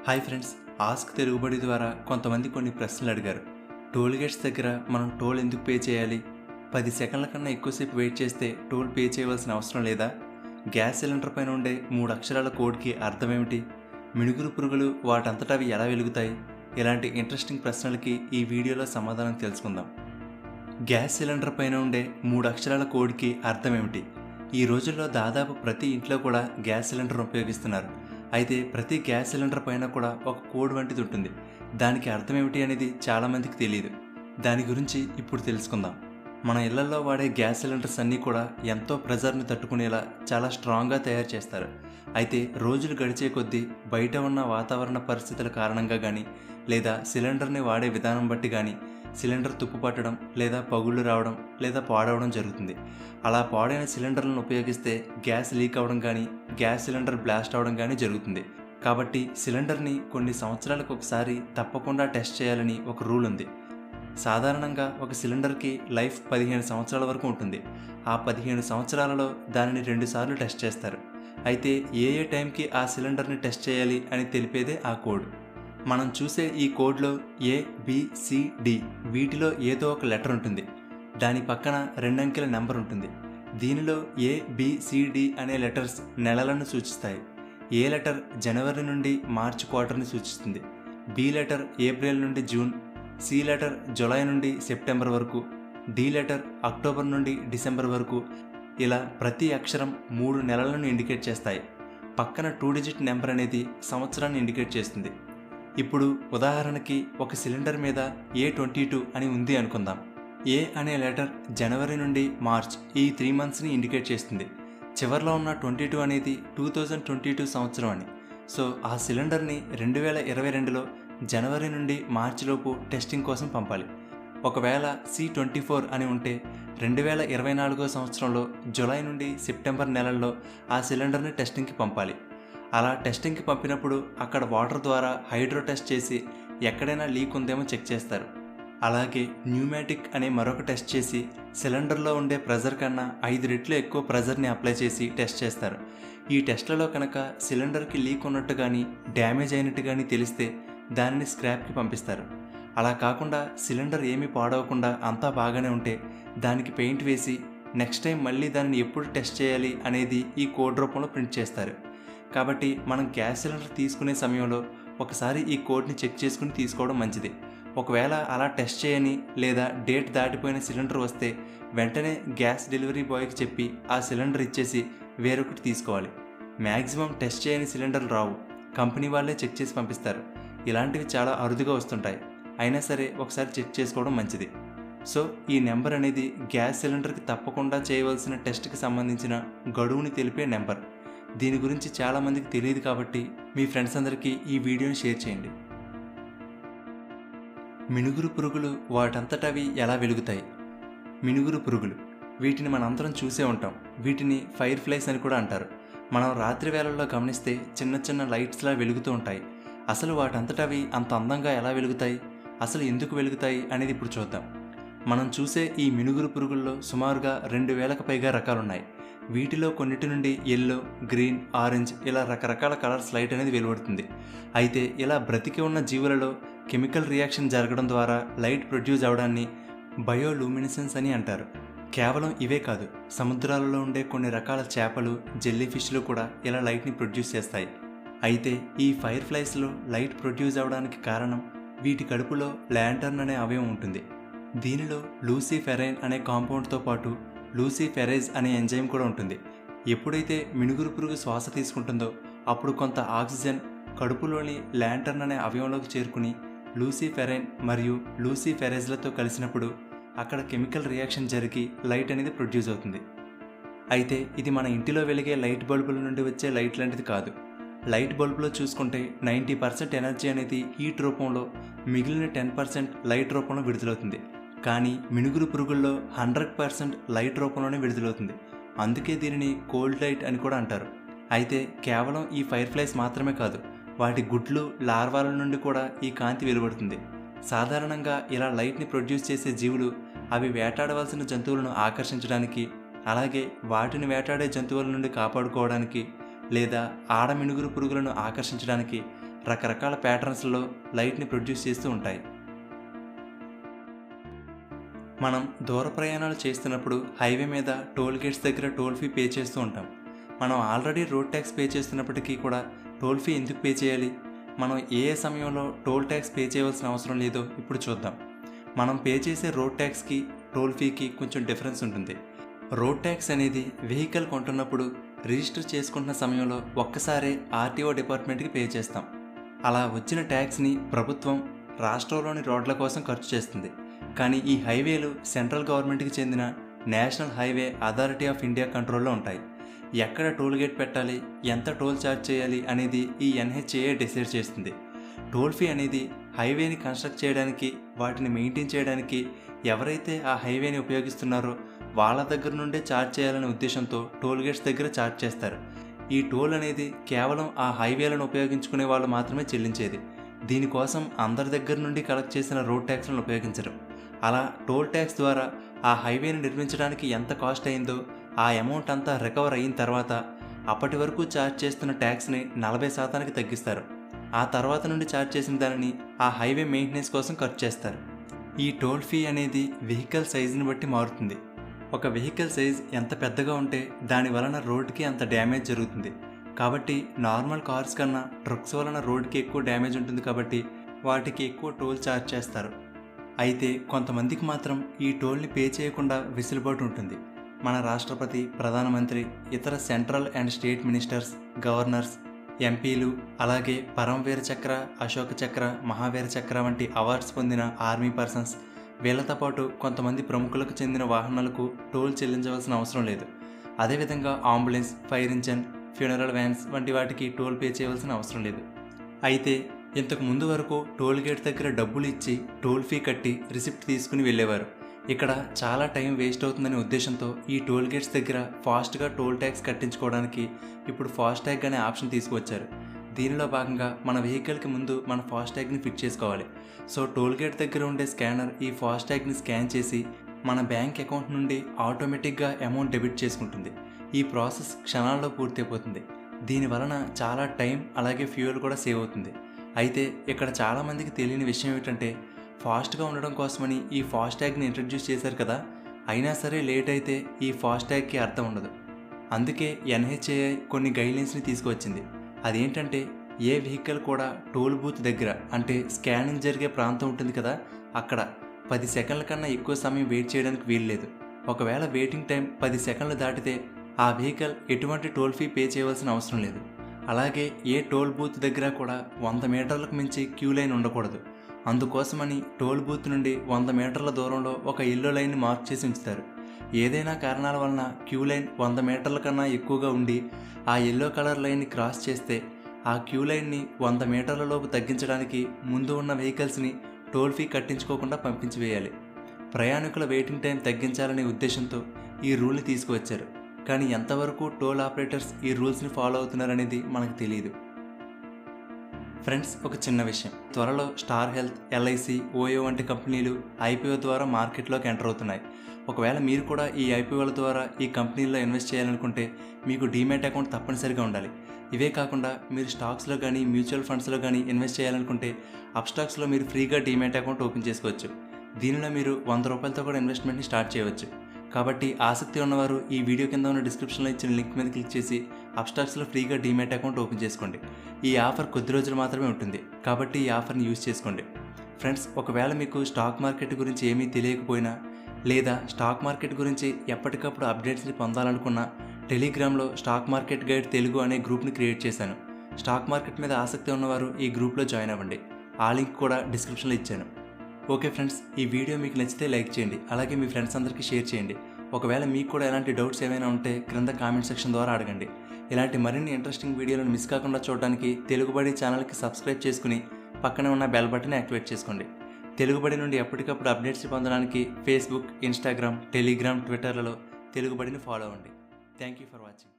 Hi friends, ask తెలుగుబడి ద్వారా కొంతమంది కొన్ని ప్రశ్నలు అడిగారు. టోల్ గేట్స్ దగ్గర మనం టోల్ ఎందుకు పే చేయాలి? 10 సెకండ్ల కన్నా ఎక్కువసేపు వెయిట్ చేస్తే టోల్ పే చేయవలసిన అవసరం లేదా? గ్యాస్ సిలిండర్ పైన ఉండే 3 అక్షరాల కోడ్కి అర్థమేమిటి? మిణుగురు పురుగులు వాటంతటా అవి ఎలా వెలుగుతాయి? ఇలాంటి ఇంట్రెస్టింగ్ ప్రశ్నలకి ఈ వీడియోలో సమాధానం తెలుసుకుందాం. గ్యాస్ సిలిండర్ పైన ఉండే 3 అక్షరాల కోడ్కి అర్థమేమిటి? ఈ రోజుల్లో దాదాపు ప్రతి ఇంట్లో కూడా గ్యాస్ సిలిండర్ ఉపయోగిస్తున్నారు. అయితే ప్రతి గ్యాస్ సిలిండర్ పైన కూడా ఒక కోడ్ వంటిది ఉంటుంది. దానికి అర్థం ఏమిటి అనేది చాలామందికి తెలియదు. దాని గురించి ఇప్పుడు తెలుసుకుందాం. మన ఇళ్లలో వాడే గ్యాస్ సిలిండర్స్ అన్నీ కూడా ఎంతో ప్రెజర్ని తట్టుకునేలా చాలా స్ట్రాంగ్గా తయారు చేస్తారు. అయితే రోజులు గడిచే కొద్దీ బయట ఉన్న వాతావరణ పరిస్థితుల కారణంగా కానీ లేదా సిలిండర్ని వాడే విధానం బట్టి కానీ సిలిండర్ తుప్పు పట్టడం లేదా పగుళ్ళు రావడం లేదా పాడవడం జరుగుతుంది. అలా పాడైన సిలిండర్లను ఉపయోగిస్తే గ్యాస్ లీక్ అవ్వడం కానీ గ్యాస్ సిలిండర్ బ్లాస్ట్ అవ్వడం కానీ జరుగుతుంది. కాబట్టి సిలిండర్ని కొన్ని సంవత్సరాలకు ఒకసారి తప్పకుండా టెస్ట్ చేయాలని ఒక రూల్ ఉంది. సాధారణంగా ఒక సిలిండర్కి లైఫ్ 15 సంవత్సరాల వరకు ఉంటుంది. ఆ 15 సంవత్సరాలలో దానిని 2 సార్లు టెస్ట్ చేస్తారు. అయితే ఏ టైంకి ఆ సిలిండర్ని టెస్ట్ చేయాలి అని తెలిపేదే ఆ కోడ్. మనం చూసే ఈ కోడ్లో ఏ, బి, సి, డి వీటిలో ఏదో ఒక లెటర్ ఉంటుంది. దాని పక్కన 2 అంకెల నెంబర్ ఉంటుంది. దీనిలో ఏ, బి, సి, డి అనే లెటర్స్ నెలలను సూచిస్తాయి. ఏ లెటర్ జనవరి నుండి మార్చి క్వార్టర్ని సూచిస్తుంది. బి లెటర్ ఏప్రిల్ నుండి జూన్, సి లెటర్ జూలై నుండి సెప్టెంబర్ వరకు, డి లెటర్ అక్టోబర్ నుండి డిసెంబర్ వరకు. ఇలా ప్రతి అక్షరం 3 నెలలను ఇండికేట్ చేస్తాయి. పక్కన 2 డిజిట్ నెంబర్ అనేది సంవత్సరాన్ని ఇండికేట్ చేస్తుంది. ఇప్పుడు ఉదాహరణకి ఒక సిలిండర్ మీద A22 అని ఉంది అనుకుందాం. ఏ అనే లెటర్ జనవరి నుండి మార్చ్ ఈ 3 మంత్స్ని ఇండికేట్ చేస్తుంది. చివరిలో ఉన్న 22 అనేది 2022 సంవత్సరం అని. సో ఆ సిలిండర్ని 2022లో జనవరి నుండి మార్చిలోపు టెస్టింగ్ కోసం పంపాలి. ఒకవేళ C24 అని ఉంటే 2024 సంవత్సరంలో జూలై నుండి సెప్టెంబర్ నెలల్లో ఆ సిలిండర్ని టెస్టింగ్కి పంపాలి. అలా టెస్టింగ్కి పంపినప్పుడు అక్కడ వాటర్ ద్వారా హైడ్రో టెస్ట్ చేసి ఎక్కడైనా లీక్ ఉందేమో చెక్ చేస్తారు. అలాగే న్యూమాటిక్ అనే మరొక టెస్ట్ చేసి సిలిండర్లో ఉండే ప్రెజర్ కన్నా 5 రెట్లు ఎక్కువ ప్రెజర్ని అప్లై చేసి టెస్ట్ చేస్తారు. ఈ టెస్ట్లలో కనుక సిలిండర్కి లీక్ ఉన్నట్టు కానీ డ్యామేజ్ అయినట్టు కానీ తెలిస్తే దానిని స్క్రాప్కి పంపిస్తారు. అలా కాకుండా సిలిండర్ ఏమీ పాడవకుండా అంతా బాగానే ఉంటే దానికి పెయింట్ వేసి నెక్స్ట్ టైం మళ్ళీ దానిని ఎప్పుడు టెస్ట్ చేయాలి అనేది ఈ కోడ్ రూపంలో ప్రింట్ చేస్తారు. కాబట్టి మనం గ్యాస్ సిలిండర్ తీసుకునే సమయంలో ఒకసారి ఈ కోడ్ని చెక్ చేసుకుని తీసుకోవడం మంచిది. ఒకవేళ అలా టెస్ట్ చేయని లేదా డేట్ దాటిపోయిన సిలిండర్ వస్తే వెంటనే గ్యాస్ డెలివరీ బాయ్కి చెప్పి ఆ సిలిండర్ ఇచ్చేసి వేరొకటి తీసుకోవాలి. మ్యాక్సిమం టెస్ట్ చేయని సిలిండర్లు రావు, కంపెనీ వాళ్ళే చెక్ చేసి పంపిస్తారు. ఇలాంటివి చాలా అరుదుగా వస్తుంటాయి. అయినా సరే ఒకసారి చెక్ చేసుకోవడం మంచిది. సో ఈ నెంబర్ అనేది గ్యాస్ సిలిండర్కి తప్పకుండా చేయవలసిన టెస్ట్కి సంబంధించిన గడువుని తెలిపే నెంబర్. దీని గురించి చాలామందికి తెలియదు కాబట్టి మీ ఫ్రెండ్స్ అందరికీ ఈ వీడియోని షేర్ చేయండి. మిణుగురు పురుగులు వాటంతటవి ఎలా వెలుగుతాయి? మిణుగురు పురుగులు వీటిని మనందరం చూసే ఉంటాం. వీటిని ఫైర్ ఫ్లైస్ అని కూడా అంటారు. మనం రాత్రి వేళల్లో గమనిస్తే చిన్న చిన్న లైట్స్లా వెలుగుతూ ఉంటాయి. అసలు వాటంతటవి అంత అందంగా ఎలా వెలుగుతాయి, అసలు ఎందుకు వెలుగుతాయి అనేది ఇప్పుడు చూద్దాం. మనం చూసే ఈ మిణుగురు పురుగుల్లో సుమారుగా 2000కు పైగా రకాలున్నాయి. వీటిలో కొన్నిటి నుండి ఎల్లో, గ్రీన్, ఆరెంజ్ ఇలా రకరకాల కలర్స్ లైట్ అనేది వెలువడుతుంది. అయితే ఇలా బ్రతికి ఉన్న జీవులలో కెమికల్ రియాక్షన్ జరగడం ద్వారా లైట్ ప్రొడ్యూస్ అవడాన్ని బయోలూమినిసెన్స్ అని అంటారు. కేవలం ఇవే కాదు, సముద్రాలలో ఉండే కొన్ని రకాల చేపలు, జెల్లీ ఫిష్లు కూడా ఇలా లైట్ని ప్రొడ్యూస్ చేస్తాయి. అయితే ఈ ఫైర్ ఫ్లైస్లో లైట్ ప్రొడ్యూస్ అవడానికి కారణం వీటి కడుపులో ల్యాంటర్న్ అనే అవయవం ఉంటుంది. దీనిలో లూసిఫెరైన్ అనే కాంపౌండ్తో పాటు లూసిఫెరేజ్ అనే ఎంజైమ్ కూడా ఉంటుంది. ఎప్పుడైతే మిణుగురు పురుగు శ్వాస తీసుకుంటుందో అప్పుడు కొంత ఆక్సిజన్ కడుపులోని ల్యాంటర్న్ అనే అవయవంలోకి చేరుకుని లూసిఫెరైన్ మరియు లూసిఫెరేజ్లతో కలిసినప్పుడు అక్కడ కెమికల్ రియాక్షన్ జరిగి లైట్ అనేది ప్రొడ్యూస్ అవుతుంది. అయితే ఇది మన ఇంటిలో వెలిగే లైట్ బల్బుల నుండి వచ్చే లైట్ లాంటిది కాదు. లైట్ బల్బులో చూసుకుంటే 90% ఎనర్జీ అనేది హీట్ రూపంలో, మిగిలిన 10% లైట్ రూపంలో విడుదలవుతుంది. కానీ మిణుగురు పురుగుల్లో 100% లైట్ రూపంలోనే విడుదలవుతుంది. అందుకే దీనిని కోల్డ్ లైట్ అని కూడా అంటారు. అయితే కేవలం ఈ ఫైర్ ఫ్లైస్ మాత్రమే కాదు, వాటి గుడ్లు, లార్వాల నుండి కూడా ఈ కాంతి వెలువడుతుంది. సాధారణంగా ఇలా లైట్ని ప్రొడ్యూస్ చేసే జీవులు అవి వేటాడవలసిన జంతువులను ఆకర్షించడానికి, అలాగే వాటిని వేటాడే జంతువుల నుండి కాపాడుకోవడానికి లేదా ఆడ మిణుగురు పురుగులను ఆకర్షించడానికి రకరకాల ప్యాటర్న్స్లో లైట్ని ప్రొడ్యూస్ చేస్తూ ఉంటాయి. మనం దూర ప్రయాణాలు చేస్తున్నప్పుడు హైవే మీద టోల్ గేట్స్ దగ్గర టోల్ ఫీ పే చేస్తూ ఉంటాం. మనం ఆల్రెడీ రోడ్ ట్యాక్స్ పే చేస్తున్నప్పటికీ కూడా టోల్ ఫీ ఎందుకు పే చేయాలి? మనం ఏ సమయంలో టోల్ ట్యాక్స్ పే చేయవలసిన అవసరం లేదో ఇప్పుడు చూద్దాం. మనం పే చేసే రోడ్ ట్యాక్స్కి టోల్ ఫీకి కొంచెం డిఫరెన్స్ ఉంటుంది. రోడ్ ట్యాక్స్ అనేది వెహికల్ కొంటున్నప్పుడు రిజిస్టర్ చేసుకుంటున్న సమయంలో ఒక్కసారే ఆర్టీఓ డిపార్ట్మెంట్కి పే చేస్తాం. అలా వచ్చిన ట్యాక్స్ని ప్రభుత్వం రాష్ట్రంలోని రోడ్ల కోసం ఖర్చు చేస్తుంది. కానీ ఈ హైవేలు సెంట్రల్ గవర్నమెంట్కి చెందిన national highway authority of India కంట్రోల్లో ఉంటాయి. ఎక్కడ టోల్ గేట్ పెట్టాలి, ఎంత టోల్ ఛార్జ్ చేయాలి అనేది ఈ NHAA డిసైడ్ చేస్తుంది. టోల్ ఫీ అనేది హైవేని కన్స్ట్రక్ట్ చేయడానికి, వాటిని మెయింటైన్ చేయడానికి ఎవరైతే ఆ హైవేని ఉపయోగిస్తున్నారో వాళ్ళ దగ్గర నుండే ఛార్జ్ చేయాలనే ఉద్దేశంతో టోల్ గేట్స్ దగ్గర ఛార్జ్ చేస్తారు. ఈ టోల్ అనేది కేవలం ఆ హైవేలను ఉపయోగించుకునే వాళ్ళు మాత్రమే చెల్లించేది. దీనికోసం అందరి దగ్గర నుండి కలెక్ట్ చేసిన రోడ్ ట్యాక్స్లను ఉపయోగించరు. అలా టోల్ ట్యాక్స్ ద్వారా ఆ హైవేని నిర్మించడానికి ఎంత కాస్ట్ అయిందో ఆ అమౌంట్ అంతా రికవర్ అయిన తర్వాత అప్పటి వరకు ఛార్జ్ చేస్తున్న ట్యాక్స్ని 40% తగ్గిస్తారు. ఆ తర్వాత నుండి ఛార్జ్ చేసిన దానిని ఆ హైవే మెయింటెనెన్స్ కోసం ఖర్చు చేస్తారు. ఈ టోల్ ఫీ అనేది వెహికల్ సైజుని బట్టి మారుతుంది. ఒక వెహికల్ సైజ్ ఎంత పెద్దగా ఉంటే దాని వలన రోడ్డుకి అంత డ్యామేజ్ జరుగుతుంది. కాబట్టి నార్మల్ కార్స్ కన్నా ట్రక్స్ వలన రోడ్డుకి ఎక్కువ డ్యామేజ్ ఉంటుంది కాబట్టి వాటికి ఎక్కువ టోల్ ఛార్జ్ చేస్తారు. అయితే కొంతమందికి మాత్రం ఈ టోల్ని పే చేయకుండా వెసులుబాటు ఉంటుంది. మన రాష్ట్రపతి, ప్రధానమంత్రి, ఇతర central and state ministers, governors, ఎంపీలు, అలాగే పరమవీర చక్ర, అశోక చక్ర, మహావీర చక్ర వంటి అవార్డ్స్ పొందిన ఆర్మీ పర్సన్స్, వీళ్లతో పాటు కొంతమంది ప్రముఖులకు చెందిన వాహనాలకు టోల్ చెల్లించవలసిన అవసరం లేదు. అదేవిధంగా ambulance, fire engine, funeral vans వంటి వాటికి టోల్ పే చేయవలసిన అవసరం లేదు. అయితే ఇంతకు ముందు వరకు టోల్ గేట్ దగ్గర డబ్బులు ఇచ్చి టోల్ ఫీ కట్టి రిసిప్ట్ తీసుకుని వెళ్ళేవారు. ఇక్కడ చాలా టైం వేస్ట్ అవుతుందనే ఉద్దేశంతో ఈ టోల్ గేట్స్ దగ్గర ఫాస్ట్గా టోల్ ట్యాక్స్ కట్టించుకోవడానికి ఇప్పుడు ఫాస్టాగ్ అనే ఆప్షన్ తీసుకువచ్చారు. దీనిలో భాగంగా మన వెహికల్కి ముందు మన ఫాస్టాగ్ని ఫిట్ చేసుకోవాలి. సో టోల్ గేట్ దగ్గర ఉండే స్కానర్ ఈ ఫాస్టాగ్ని స్కాన్ చేసి మన బ్యాంక్ అకౌంట్ నుండి ఆటోమేటిక్గా అమౌంట్ డెబిట్ చేసుకుంటుంది. ఈ ప్రాసెస్ క్షణాల్లో పూర్తయిపోతుంది. దీనివలన చాలా టైం అలాగే ఫ్యూయల్ కూడా సేవ్ అవుతుంది. అయితే ఇక్కడ చాలామందికి తెలియని విషయం ఏమిటంటే, ఫాస్ట్గా ఉండడం కోసమని ఈ ఫాస్టాగ్ని ఇంట్రడ్యూస్ చేశారు కదా, అయినా సరే లేట్ అయితే ఈ ఫాస్టాగ్కి అర్థం ఉండదు. అందుకే NHAA కొన్ని గైడ్లైన్స్ని తీసుకువచ్చింది. అదేంటంటే, ఏ వెహికల్ కూడా టోల్ బూత్ దగ్గర, అంటే స్కానింగ్ జరిగే ప్రాంతం ఉంటుంది కదా, అక్కడ 10 సెకండ్ల కన్నా ఎక్కువ సమయం వెయిట్ చేయడానికి వీల్లేదు. ఒకవేళ వెయిటింగ్ టైం 10 సెకండ్లు దాటితే ఆ వెహికల్ ఎటువంటి టోల్ ఫీ పే చేయవలసిన అవసరం లేదు. అలాగే ఏ టోల్ బూత్ దగ్గర కూడా 100 మీటర్లకు మించి క్యూ లైన్ ఉండకూడదు. అందుకోసమని టోల్ బూత్ నుండి 100 మీటర్ల దూరంలో ఒక ఎల్లో లైన్ని మార్క్ చేసి ఉంచుతారు. ఏదైనా కారణాల వలన క్యూ లైన్ 100 మీటర్ల కన్నా ఎక్కువగా ఉండి ఆ ఎల్లో కలర్ లైన్ని క్రాస్ చేస్తే ఆ క్యూ లైన్ని 100 మీటర్ల లోపు తగ్గించడానికి ముందు ఉన్న వెహికల్స్ని టోల్ ఫీ కట్టించుకోకుండా పంపించివేయాలి. ప్రయాణికుల వెయిటింగ్ టైం తగ్గించాలనే ఉద్దేశంతో ఈ రూల్ని తీసుకువచ్చారు. కానీ ఎంతవరకు టోల్ ఆపరేటర్స్ ఈ రూల్స్ని ఫాలో అవుతున్నారనేది మనకు తెలియదు. ఫ్రెండ్స్, ఒక చిన్న విషయం. త్వరలో స్టార్ హెల్త్, LIC, OYO వంటి కంపెనీలు IPO ద్వారా మార్కెట్లోకి ఎంటర్ అవుతున్నాయి. ఒకవేళ మీరు కూడా ఈ IPOల ద్వారా ఈ కంపెనీల్లో ఇన్వెస్ట్ చేయాలనుకుంటే మీకు డీమ్యాట్ అకౌంట్ తప్పనిసరిగా ఉండాలి. ఇవే కాకుండా మీరు స్టాక్స్లో కానీ మ్యూచువల్ ఫండ్స్లో కానీ ఇన్వెస్ట్ చేయాలనుకుంటే అప్స్టాక్స్లో మీరు ఫ్రీగా డీమ్యాట్ అకౌంట్ ఓపెన్ చేసుకోవచ్చు. దీనిలో మీరు ₹100 కూడా ఇన్వెస్ట్మెంట్ని స్టార్ట్ చేయవచ్చు. కాబట్టి ఆసక్తి ఉన్నవారు ఈ వీడియో కింద ఉన్న డిస్క్రిప్షన్లో ఇచ్చిన లింక్ మీద క్లిక్ చేసి అప్స్టాక్స్లో ఫ్రీగా డీమ్యాట్ అకౌంట్ ఓపెన్ చేసుకోండి. ఈ ఆఫర్ కొద్ది రోజులు మాత్రమే ఉంటుంది, కాబట్టి ఈ ఆఫర్ని యూజ్ చేసుకోండి. ఫ్రెండ్స్, ఒకవేళ మీకు స్టాక్ మార్కెట్ గురించి ఏమీ తెలియకపోయినా లేదా స్టాక్ మార్కెట్ గురించి ఎప్పటికప్పుడు అప్డేట్స్ని పొందాలనుకున్నా టెలిగ్రామ్లో స్టాక్ మార్కెట్ గైడ్ తెలుగు అనే గ్రూప్ని క్రియేట్ చేశాను. స్టాక్ మార్కెట్ మీద ఆసక్తి ఉన్నవారు ఈ గ్రూప్లో జాయిన్ అవ్వండి. ఆ లింక్ కూడా డిస్క్రిప్షన్లో ఇచ్చాను. ఓకే ఫ్రెండ్స్, ఈ వీడియో మీకు నచ్చితే లైక్ చేయండి, అలాగే మీ ఫ్రెండ్స్ అందరికీ షేర్ చేయండి. ఒకవేళ మీకు కూడా ఎలాంటి డౌట్స్ ఏమైనా ఉంటే క్రింద కామెంట్ సెక్షన్ ద్వారా అడగండి. ఇలాంటి మరిన్ని ఇంట్రెస్టింగ్ వీడియోలను మిస్ కాకుండా చూడడానికి తెలుగుబడి ఛానల్కి సబ్స్క్రైబ్ చేసుకుని పక్కనే ఉన్న బెల్ బటన్ యాక్టివేట్ చేసుకోండి. తెలుగుబడి నుండి ఎప్పటికప్పుడు అప్డేట్స్ పొందడానికి ఫేస్బుక్, ఇన్స్టాగ్రామ్, టెలిగ్రామ్, ట్విట్టర్లలో తెలుగుబడిని ఫాలో అవ్వండి. Thank you for watching.